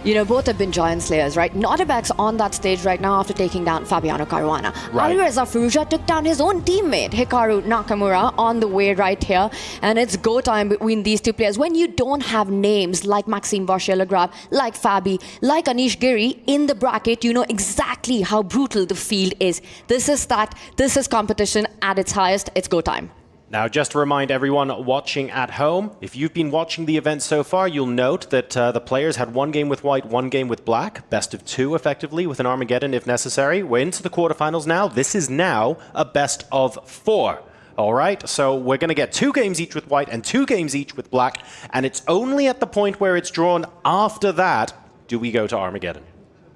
You know, both have been giant slayers, right? Nodirbek's on that stage right now after taking down Fabiano Caruana. Right. Alireza Firouzja took down his own teammate, Hikaru Nakamura, on the way right here. And it's go time between these two players. When you don't have names like Maxime Vachier-Lagrave, like Fabi, like Anish Giri in the bracket, you know exactly how brutal the field is. This is competition at its highest. It's go time. Now, just to remind everyone watching at home, if you've been watching the event so far, you'll note that the players had one game with white, one game with black, best of two effectively with an Armageddon if necessary. We're into the quarterfinals now. This is now a best of four. All right, so we're going to get 2 games each with white and 2 games each with black, and it's only at the point where it's drawn after that do we go to Armageddon.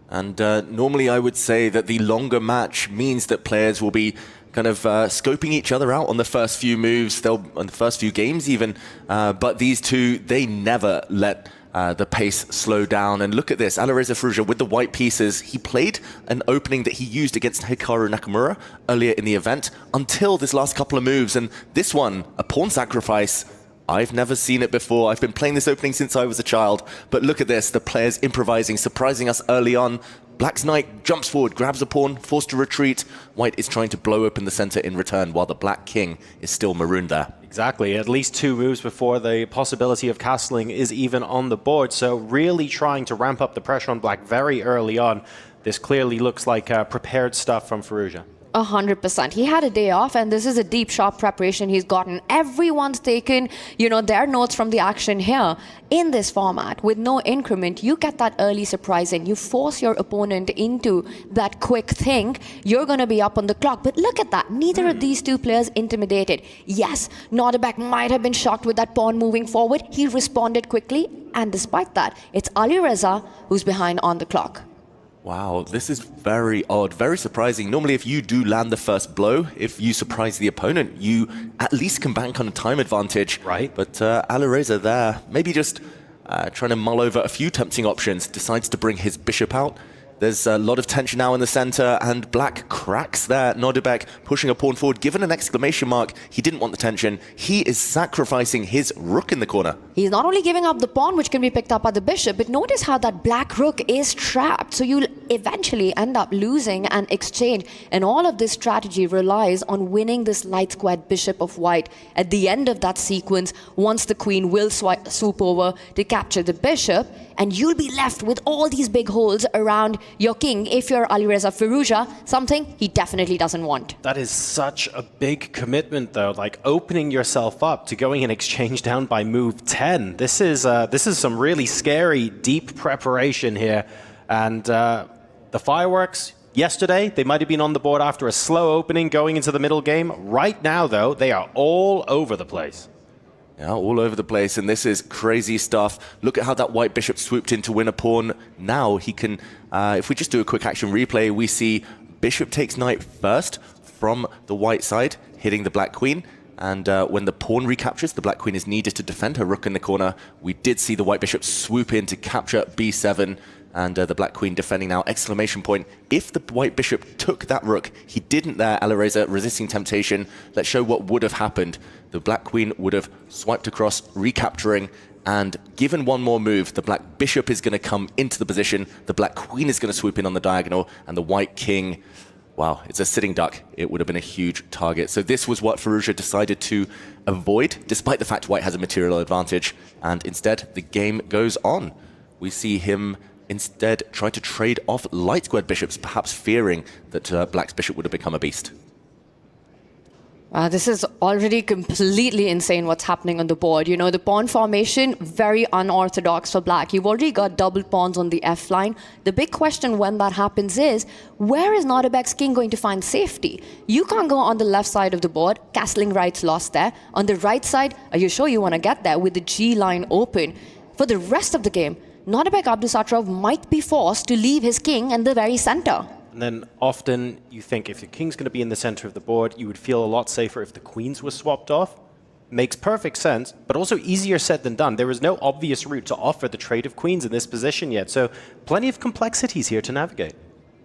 And normally I would say that the longer match means that players will be kind of scoping each other out on the first few moves, on the first few games even. But these two, they never let the pace slow down. And look at this, Alireza Firouzja with the white pieces. He played an opening that he used against Hikaru Nakamura earlier in the event until this last couple of moves. And this one, a pawn sacrifice. I've never seen it before. I've been playing this opening since I was a child. But look at this, the players improvising, surprising us early on. Black's knight jumps forward, grabs a pawn, forced to retreat. White is trying to blow open the center in return, while the black king is still marooned there. Exactly, at least 2 moves before the possibility of castling is even on the board. So really trying to ramp up the pressure on black very early on. This clearly looks like prepared stuff from Firouzja. 100%. He had a day off, and this is a deep, sharp preparation he's gotten. Everyone's taken, you know, their notes from the action here. In this format, with no increment, you get that early surprising. You force your opponent into that quick think. You're going to be up on the clock. But look at that. Neither of these two players intimidated. Yes, Nodirbek might have been shocked with that pawn moving forward. He responded quickly. And despite that, it's Alireza who's behind on the clock. Wow, this is very odd, very surprising. Normally, if you do land the first blow, if you surprise the opponent, you at least can bank on a time advantage. Right. But Alireza there, maybe just trying to mull over a few tempting options, decides to bring his bishop out. There's a lot of tension now in the center, and black cracks there. Nodirbek pushing a pawn forward, given an exclamation mark. He didn't want the tension. He is sacrificing his rook in the corner. He's not only giving up the pawn, which can be picked up by the bishop, but notice how that black rook is trapped. So you'll eventually end up losing an exchange. And all of this strategy relies on winning this light squared bishop of white. At the end of that sequence, once the queen will swoop over to capture the bishop, and you'll be left with all these big holes around your king if you're Alireza Firouzja, something he definitely doesn't want. That is such a big commitment, though, like opening yourself up to going in exchange down by move 10. This is some really scary, deep preparation here. And the fireworks yesterday, they might have been on the board after a slow opening going into the middle game. Right now, though, they are all over the place. Yeah, all over the place, and this is crazy stuff. Look at how that white bishop swooped in to win a pawn. Now he can, if we just do a quick action replay, we see bishop takes knight first from the white side, hitting the black queen. And when the pawn recaptures, the black queen is needed to defend her rook in the corner. We did see the white bishop swoop in to capture b7, and the black queen defending now, exclamation point. If the white bishop took that rook, he didn't there, Alireza resisting temptation. Let's show what would have happened. The black queen would have swiped across, recapturing, and given one more move, the black bishop is going to come into the position, the black queen is going to swoop in on the diagonal, and the white king, wow, it's a sitting duck. It would have been a huge target. So this was what Firouzja decided to avoid, despite the fact white has a material advantage, and instead the game goes on. We see him instead try to trade off light squared bishops, perhaps fearing that black's bishop would have become a beast. This is already completely insane what's happening on the board. You know, the pawn formation, very unorthodox for black. You've already got double pawns on the F line. The big question when that happens is, where is Nodirbek's king going to find safety? You can't go on the left side of the board, castling rights lost there. On the right side, are you sure you want to get there with the G line open? For the rest of the game, Nodirbek Abdusattorov might be forced to leave his king in the very center. And then often you think if the king's going to be in the center of the board, you would feel a lot safer if the queens were swapped off. Makes perfect sense, but also easier said than done. There is no obvious route to offer the trade of queens in this position yet, so plenty of complexities here to navigate.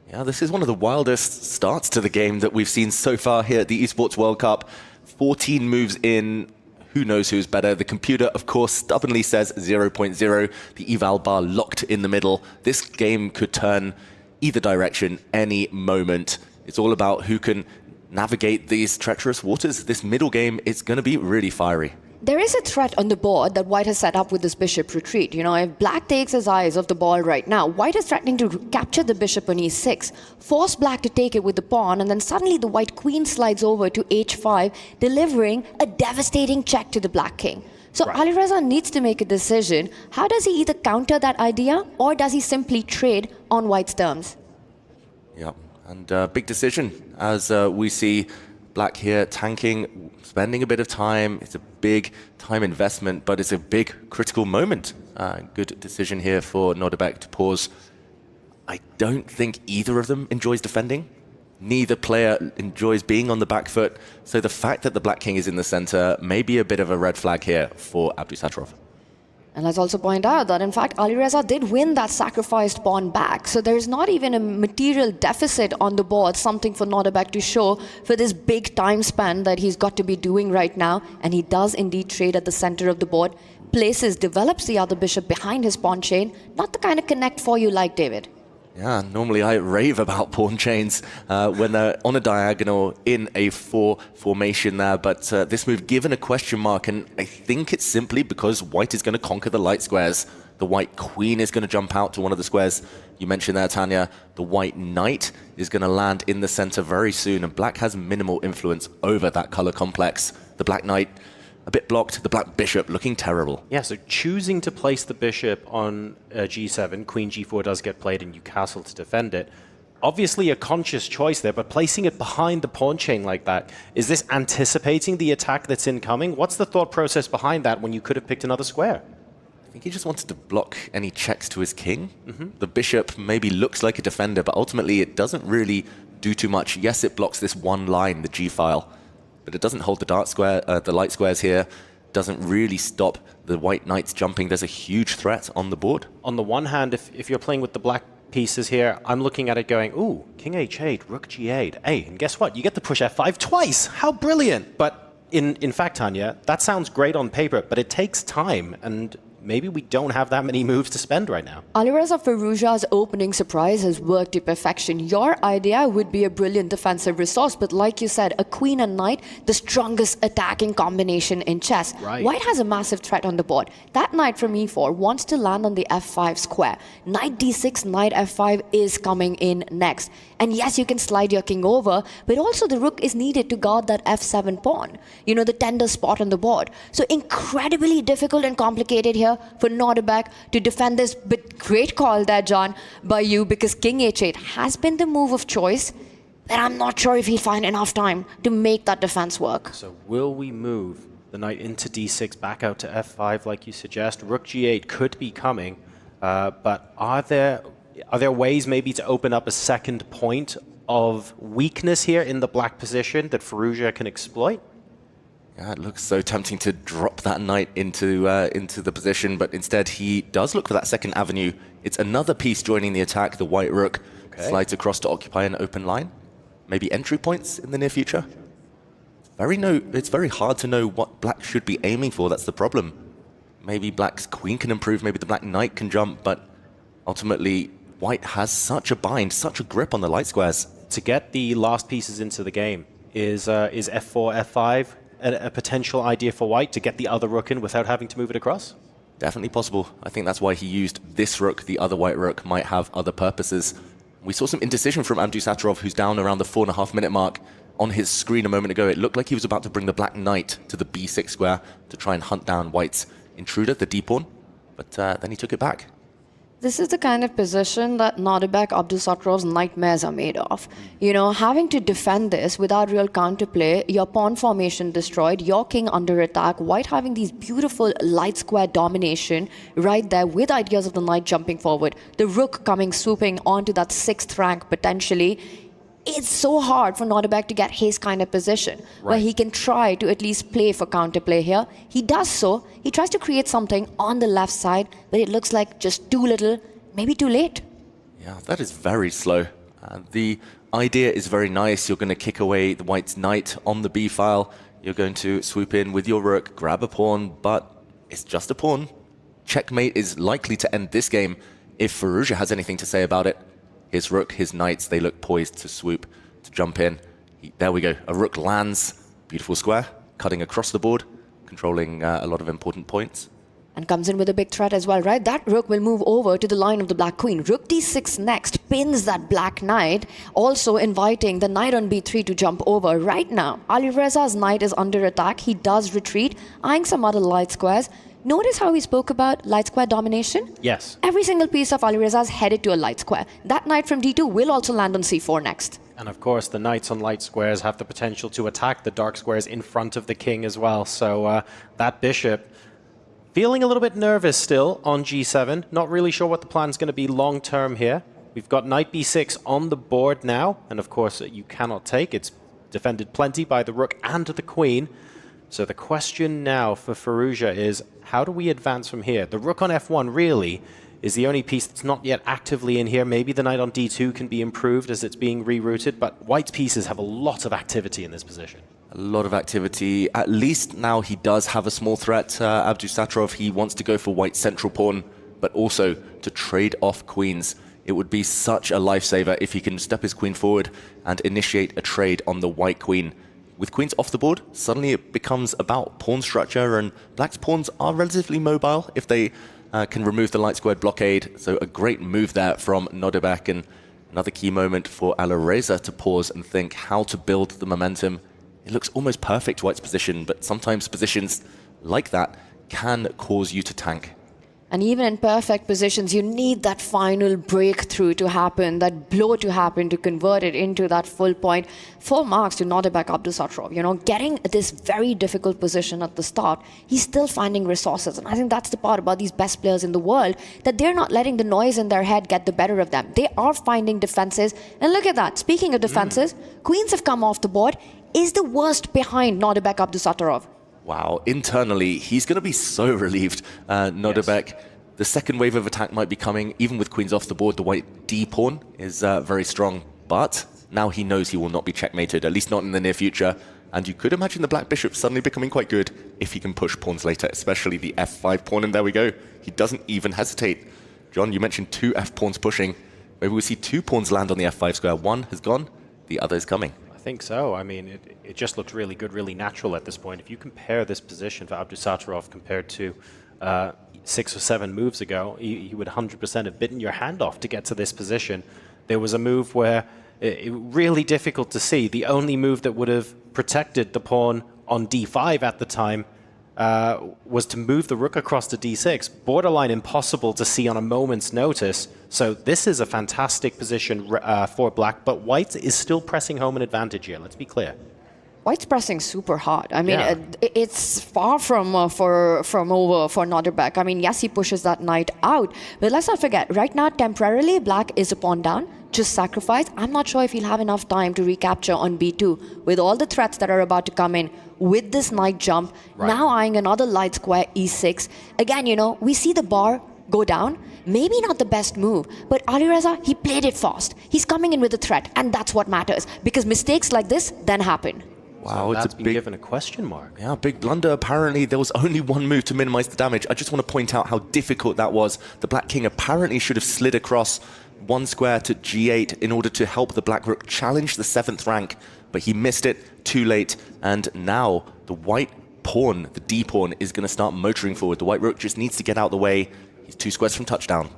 Yeah, this is one of the wildest starts to the game that we've seen so far here at the Esports World Cup. 14 moves in. Who knows who's better? The computer, of course, stubbornly says 0.0. The eval bar locked in the middle. This game could turn either direction any moment. It's all about who can navigate these treacherous waters. This middle game is going to be really fiery. There is a threat on the board that White has set up with this bishop retreat. You know, if Black takes his eyes off the ball right now, White is threatening to capture the bishop on e6, force Black to take it with the pawn, and then suddenly the White queen slides over to h5, delivering a devastating check to the Black king. So Alireza needs to make a decision. How does he either counter that idea, or does he simply trade on White's terms? Yeah, and big decision as we see Black here tanking, spending a bit of time. It's a big time investment, but it's a big critical moment. Good decision here for Nodirbek to pause. I don't think either of them enjoys defending. Neither player enjoys being on the back foot. So the fact that the Black king is in the center may be a bit of a red flag here for Abdusattorov. And let's also point out that, in fact, Alireza did win that sacrificed pawn back. So there's not even a material deficit on the board, something for Nodirbek to show for this big time span that he's got to be doing right now. And he does indeed trade at the center of the board, places, develops the other bishop behind his pawn chain. Not the kind of connect for you like, David. Yeah, normally I rave about pawn chains when they're on a diagonal in a 4 formation there, but this move given a question mark, and I think it's simply because White is going to conquer the light squares. The White queen is going to jump out to one of the squares. You mentioned there, Tanya, the White knight is going to land in the center very soon, and Black has minimal influence over that color complex. The Black knight a bit blocked, the Black bishop looking terrible. Yeah, so choosing to place the bishop on g7, queen g4 does get played and you castle to defend it. Obviously a conscious choice there, but placing it behind the pawn chain like that, is this anticipating the attack that's incoming? What's the thought process behind that when you could have picked another square? I think he just wanted to block any checks to his king. The bishop maybe looks like a defender, but ultimately it doesn't really do too much. Yes, it blocks this one line, the g file, but it doesn't hold the dark square, the light squares here. Doesn't really stop the White knights jumping. There's a huge threat on the board. On the one hand, if you're playing with the Black pieces here, I'm looking at it going, ooh, king h8, rook g8. Hey, and guess what? You get to push f5 twice. How brilliant! But in fact, Tanya, that sounds great on paper, but it takes time, and maybe we don't have that many moves to spend right now. Alireza Firouzja's opening surprise has worked to perfection. Your idea would be a brilliant defensive resource, but like you said, a queen and knight, the strongest attacking combination in chess. Right. White has a massive threat on the board. That knight from e4 wants to land on the f5 square. Knight d6, knight f5 is coming in next. And yes, you can slide your king over, but also the rook is needed to guard that f7 pawn. You know, the tender spot on the board. So incredibly difficult and complicated here for Nodirbek to defend this, but great call there, John, by you, because king h8 has been the move of choice, but I'm not sure if he'll find enough time to make that defense work. So will we move the knight into d6, back out to f5 like you suggest? Rook g8 could be coming, but are there ways maybe to open up a second point of weakness here in the Black position that Firouzja can exploit? Yeah, it looks so tempting to drop that knight into the position, but instead he does look for that second avenue. It's another piece joining the attack. The White rook slides across to occupy an open line. Maybe entry points in the near future. It's very hard to know what Black should be aiming for. That's the problem. Maybe Black's queen can improve. Maybe the Black knight can jump, but ultimately White has such a bind, such a grip on the light squares. To get the last pieces into the game, is f4, f5 a potential idea for White to get the other rook in without having to move it across? Definitely possible. I think that's why he used this rook. The other White rook might have other purposes. We saw some indecision from Abdusattorov, who's down around the 4.5-minute mark. On his screen a moment ago, it looked like he was about to bring the Black knight to the b6 square to try and hunt down White's intruder, the d-pawn, but then he took it back. This is the kind of position that Nodirbek Abdusattorov's nightmares are made of. You know, having to defend this without real counterplay, your pawn formation destroyed, your king under attack, White having these beautiful light square domination right there with ideas of the knight jumping forward, the rook coming swooping onto that 6th rank potentially. It's so hard for Nodirbek to get his kind of position where he can try to at least play for counterplay here. He does so. He tries to create something on the left side, but it looks like just too little, maybe too late. Yeah, that is very slow. The idea is very nice. You're going to kick away the White's knight on the b file. You're going to swoop in with your rook, grab a pawn, but it's just a pawn. Checkmate is likely to end this game if Firouzja has anything to say about it. His rook, his knights, they look poised to swoop, to jump in. There we go. A rook lands. Beautiful square, cutting across the board, controlling a lot of important points. And comes in with a big threat as well, right? That rook will move over to the line of the black queen. Rook d6 next pins that black knight, also inviting the knight on b3 to jump over. Right now, Alireza's knight is under attack. He does retreat, eyeing some other light squares. Notice how we spoke about light square domination? Yes. Every single piece of Alireza's headed to a light square. That knight from d2 will also land on c4 next. And of course, the knights on light squares have the potential to attack the dark squares in front of the king as well. So that bishop feeling a little bit nervous still on g7. Not really sure what the plan's going to be long term here. We've got knight b6 on the board now. And of course, you cannot take. It's defended plenty by the rook and the queen. So the question now for Firouzja is, how do we advance from here? The rook on f1 really is the only piece that's not yet actively in here. Maybe the knight on d2 can be improved as it's being rerouted, but white's pieces have a lot of activity in this position. A lot of activity. At least now he does have a small threat. Abdusattorov, he wants to go for white's central pawn, but also to trade off queens. It would be such a lifesaver if he can step his queen forward and initiate a trade on the white queen. With queens off the board, suddenly it becomes about pawn structure, and black's pawns are relatively mobile if they can remove the light squared blockade. So a great move there from Nodirbek, and another key moment for Alireza to pause and think how to build the momentum. It looks almost perfect, white's position, but sometimes positions like that can cause you to tank. And even in perfect positions, you need that final breakthrough to happen, that blow to happen to convert it into that full point. 4 marks to Nodirbek Abdusattorov. You know, getting this very difficult position at the start, he's still finding resources. And I think that's the part about these best players in the world, that they're not letting the noise in their head get the better of them. They are finding defenses. And look at that. Speaking of defenses, queens have come off the board. Is the worst behind Nodirbek Abdusattorov? Wow, internally, he's going to be so relieved. Nodirbek, yes. The second wave of attack might be coming. Even with queens off the board, the white d-pawn is very strong. But now he knows he will not be checkmated, at least not in the near future. And you could imagine the black bishop suddenly becoming quite good if he can push pawns later, especially the f5 pawn. And there we go. He doesn't even hesitate. John, you mentioned 2 f-pawns pushing. Maybe we'll see 2 pawns land on the f5 square. One has gone, the other is coming. I think so. I mean, it just looks really good, really natural at this point. If you compare this position for Abdusattorov compared to 6 or 7 moves ago, he would 100% have bitten your hand off to get to this position. There was a move where it really difficult to see. The only move that would have protected the pawn on d5 at the time was to move the rook across to d6. Borderline impossible to see on a moment's notice. So this is a fantastic position for black, but white is still pressing home an advantage here. Let's be clear. White's pressing super hard. I mean, it's far from over for Nodirbek. I mean, yes, he pushes that knight out, but let's not forget, right now, temporarily, black is a pawn down, just sacrifice. I'm not sure if he'll have enough time to recapture on b2. With all the threats that are about to come in, with this knight jump, now eyeing another light square, e6. Again, you know, we see the bar go down. Maybe not the best move, but Alireza, he played it fast. He's coming in with a threat, and that's what matters, because mistakes like this then happen. Wow, so it's been given a question mark. Yeah, big blunder. Apparently, there was only one move to minimize the damage. I just want to point out how difficult that was. The black king apparently should have slid across 1 square to g8 in order to help the black rook challenge the 7th rank, but he missed it too late. And now the white pawn, the d-pawn, is going to start motoring forward. The white rook just needs to get out the way. He's 2 squares from touchdown.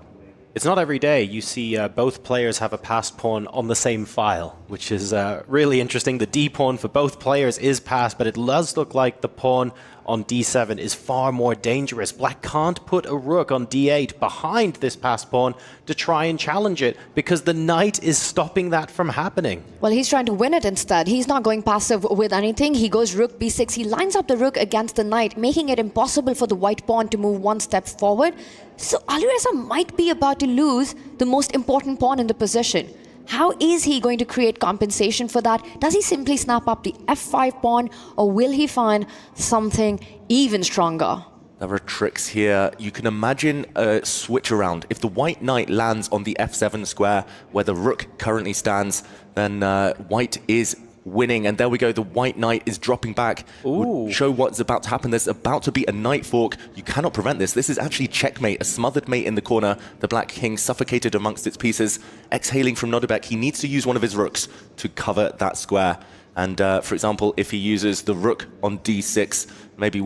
It's not every day you see both players have a passed pawn on the same file, which is really interesting. The d-pawn for both players is passed, but it does look like the pawn on d7 is far more dangerous. Black can't put a rook on d8 behind this passed pawn to try and challenge it because the knight is stopping that from happening. Well, he's trying to win it instead. He's not going passive with anything. He goes rook b6. He lines up the rook against the knight, making it impossible for the white pawn to move 1 step forward. So Alireza might be about to lose the most important pawn in the position. How is he going to create compensation for that? Does he simply snap up the f5 pawn, or will he find something even stronger? There are tricks here. You can imagine a switch around. If the white knight lands on the f7 square where the rook currently stands, then white is winning. And there we go, the white knight is dropping back. Would show what's about to happen. There's about to be a knight fork. You cannot prevent this. This is actually checkmate, a smothered mate in the corner. The black king suffocated amongst its pieces. Exhaling from Nodirbek, he needs to use one of his rooks to cover that square. And for example, if he uses the rook on d6, maybe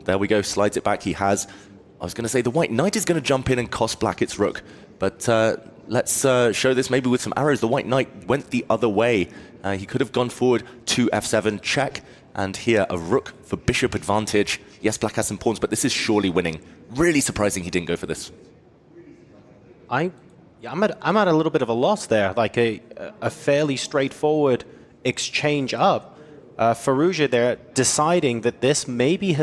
there we go, slides it back, he has. I was going to say the white knight is going to jump in and cost black its rook. But let's show this maybe with some arrows. The white knight went the other way. He could have gone forward to f7, check, and here a rook for bishop advantage. Yes, black has some pawns, but this is surely winning. Really surprising he didn't go for this. I'm at a little bit of a loss there, like a fairly straightforward exchange up. Firouzja there deciding that this maybe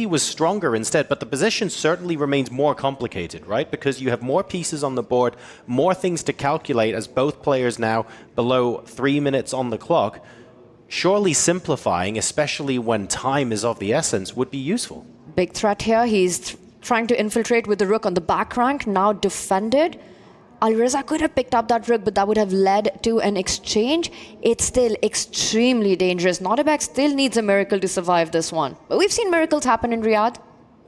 was stronger instead, but the position certainly remains more complicated, right? Because you have more pieces on the board, more things to calculate as both players now below 3 minutes on the clock. Surely simplifying, especially when time is of the essence, would be useful. Big threat here. He's trying to infiltrate with the rook on the back rank, now defended. Alireza could have picked up that rook, but that would have led to an exchange. It's still extremely dangerous. Nodirbek still needs a miracle to survive this one. But we've seen miracles happen in Riyadh.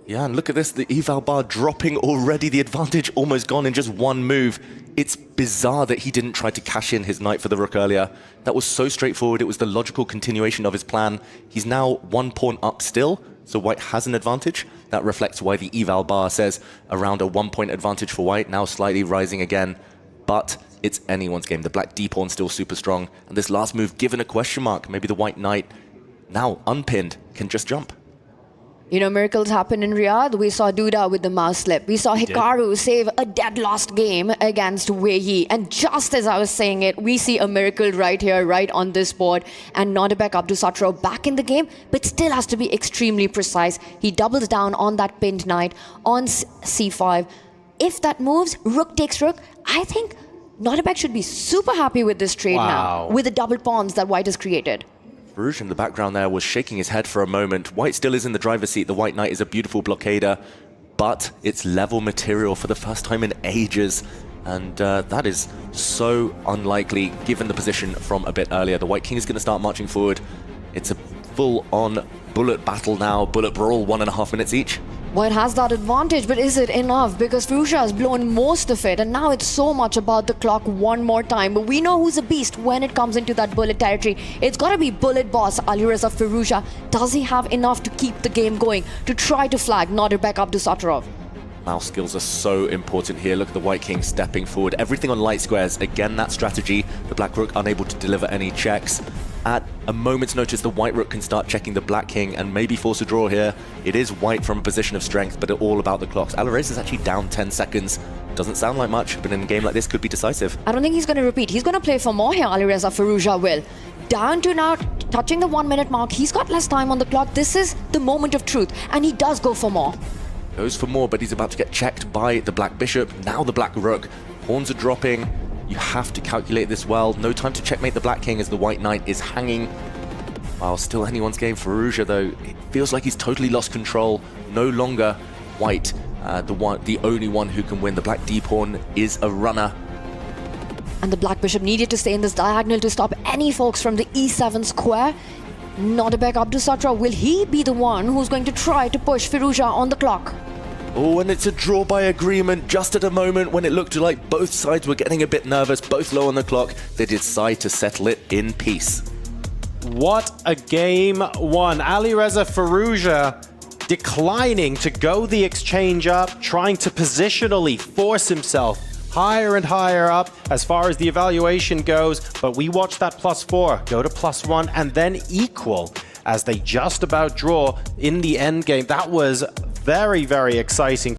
Yeah, and look at this, the eval bar dropping already, the advantage almost gone in just one move. It's bizarre that he didn't try to cash in his knight for the rook earlier. That was so straightforward, it was the logical continuation of his plan. He's now 1 pawn up still, so white has an advantage. That reflects why the eval bar says around a 1 point advantage for white, now slightly rising again. But it's anyone's game. The black d-pawn still super strong. And this last move, given a question mark, maybe the white knight, now unpinned, can just jump. You know, miracles happen in Riyadh. We saw Duda with the mouse slip. We saw Hikaru save a dead lost game against Wei Yi. And just as I was saying it, we see a miracle right here, right on this board. And Nodirbek Abdusattorov back in the game, but still has to be extremely precise. He doubles down on that pinned knight on c5. If that moves, rook takes rook, I think Nodirbek should be super happy with this trade now, with the double pawns that white has created. Firouzja in the background there was shaking his head for a moment. White still is in the driver's seat. The white knight is a beautiful blockader, but it's level material for the first time in ages. And that is so unlikely given the position from a bit earlier. The white king is going to start marching forward. It's a full-on bullet battle now. Bullet brawl, 1.5 minutes each. White has that advantage, but is it enough? Because Firouzja has blown most of it, and now it's so much about the clock one more time. But we know who's a beast when it comes into that bullet territory. It's got to be bullet boss Alireza Firouzja. Does he have enough to keep the game going, to try to flag Nodirbek Abdusattorov? Mouse skills are so important here. Look at the white king stepping forward. Everything on light squares. Again, that strategy. The black rook unable to deliver any checks. At a moment's notice, the white rook can start checking the black king and maybe force a draw here. It is white from a position of strength, but all about the clocks. Alireza is actually down 10 seconds. Doesn't sound like much, but in a game like this could be decisive. I don't think he's going to repeat. He's going to play for more here, Alireza Firouzja will. Down to now, touching the 1 minute mark. He's got less time on the clock. This is the moment of truth, and he does go for more. Goes for more, but he's about to get checked by the black bishop. Now the black rook. Pawns are dropping. You have to calculate this well. No time to checkmate the black king as the white knight is hanging. Wow, still anyone's game. Firouzja, though, it feels like he's totally lost control. No longer white, the only one who can win. The black d-pawn is a runner. And the black bishop needed to stay in this diagonal to stop any folks from the e7 square. Nodirbek Abdusattorov, will he be the one who's going to try to push Firouzja on the clock? Oh, and it's a draw by agreement just at a moment when it looked like both sides were getting a bit nervous, both low on the clock. They decide to settle it in peace. What a game one. Alireza Firouzja declining to go the exchange up, trying to positionally force himself higher and higher up as far as the evaluation goes. But we watched that +4 go to +1 and then equal as they just about draw in the end game. That was very, very exciting.